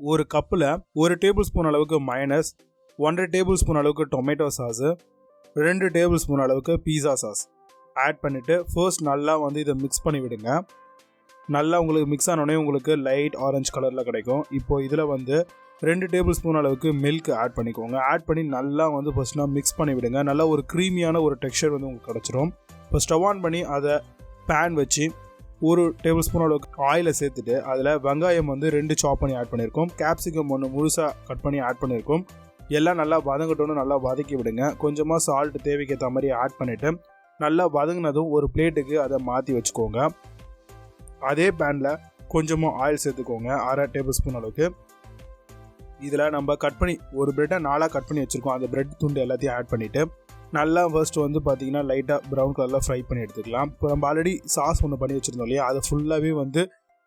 ஒரு கப்பில் 1 table spoon அளவுக்கு மயனஸ், 1.5 டேபிள் ஸ்பூன் அளவுக்கு டொமேட்டோ சாஸு, 2 டேபிள் ஸ்பூன் அளவுக்கு பீஸா சாஸ் ஆட் பண்ணிவிட்டு ஃபர்ஸ்ட் நல்லா வந்து இதை மிக்ஸ் பண்ணி விடுங்க. நல்லா உங்களுக்கு மிக்ஸ் ஆனோடனே உங்களுக்கு லைட் ஆரஞ்சு கலரில் கிடைக்கும். இப்போது இதில் வந்து 2 டேபிள் ஸ்பூன் அளவுக்கு மில்க் ஆட் பண்ணிக்கோங்க. ஆட் பண்ணி நல்லா வந்து ஃபர்ஸ்ட்னா மிக்ஸ் பண்ணி விடுங்க. நல்லா ஒரு க்ரீமியான ஒரு டெக்ஸ்சர் வந்து உங்களுக்கு கிடச்சிரும். இப்போ ஸ்டவ் ஆன் பண்ணி அதை பேன் வச்சு 1 டேபிள் ஸ்பூன் அளவுக்கு ஆயிலை சேர்த்துட்டு அதில் வெங்காயம் வந்து 2 சாப் பண்ணி ஆட் பண்ணியிருக்கோம், கேப்சிகம் 1 முழுசாக கட் பண்ணி ஆட் பண்ணியிருக்கோம். எல்லாம் நல்லா வதங்கட்டோன்னு நல்லா வதக்கி விடுங்க. கொஞ்சமாக சால்ட் தேவைக்கு ஏற்ற மாதிரி ஆட் பண்ணிவிட்டு நல்லா வதங்கினதும் ஒரு பிளேட்டுக்கு அதை மாற்றி வச்சுக்கோங்க. அதே பேனில் கொஞ்சமாக ஆயில் சேர்த்துக்கோங்க, 1/2 டேபிள் ஸ்பூன் அளவுக்கு. இதில் நம்ம கட் பண்ணி ஒரு ப்ரெட்டை 4 கட் பண்ணி வச்சுருக்கோம். அந்த ப்ரெட் துண்டு எல்லாத்தையும் ஆட் பண்ணிவிட்டு நல்லா ஃபர்ஸ்ட் வந்து பார்த்திங்கன்னா லைட்டாக ப்ரௌன் கலரில் ஃப்ரை பண்ணி எடுத்துக்கலாம். இப்போ நம்ம ஆல்ரெடி சாஸ் ஒன்று பண்ணி வச்சுருந்தோம் இல்லையா, அதை ஃபுல்லாகவே வந்து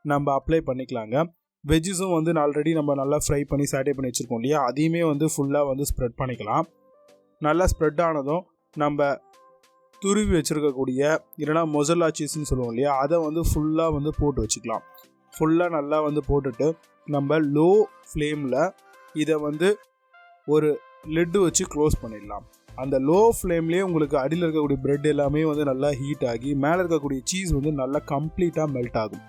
நம்ம அப்ளை பண்ணிக்கலாங்க. வெஜ்ஜஸும் வந்து ஆல்ரெடி நம்ம நல்லா ஃப்ரை பண்ணி சாட்டே பண்ணி வச்சுருக்கோம் இல்லையா, அதையுமே வந்து ஃபுல்லாக வந்து ஸ்ப்ரெட் பண்ணிக்கலாம். நல்லா ஸ்ப்ரெட் ஆனதும் நம்ம துருவி வச்சுருக்கக்கூடிய இல்லைனா மொசல்லா சீஸ்ன்னு சொல்லுவோம் இல்லையா, அதை வந்து ஃபுல்லாக வந்து போட்டு வச்சுக்கலாம். ஃபுல்லாக நல்லா வந்து போட்டுட்டு நம்ம லோ ஃப்ளேமில் இதை வந்து ஒரு லிட்டு வச்சு க்ளோஸ் பண்ணிடலாம். அந்த லோ ஃப்ளேம்லேயே உங்களுக்கு அடியில் இருக்கக்கூடிய ப்ரெட் எல்லாமே வந்து நல்லா ஹீட் ஆகி மேலே இருக்கக்கூடிய சீஸ் வந்து நல்லா கம்ப்ளீட்டாக மெல்ட் ஆகும்.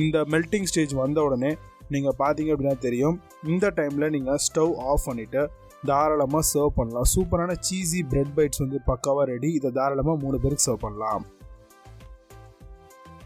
இந்த மெல்ட்டிங் ஸ்டேஜ் வந்த உடனே நீங்கள் பார்த்தீங்க அப்படின்னா தெரியும். இந்த டைமில் நீங்கள் ஸ்டவ் ஆஃப் பண்ணிவிட்டு தாராளமாக சர்வ் பண்ணலாம். சூப்பரான சீஸி பிரெட் பைட்ஸ் வந்து பக்காவாக ரெடி. இதை தாராளமாக 3 பேருக்கு சர்வ் பண்ணலாம்.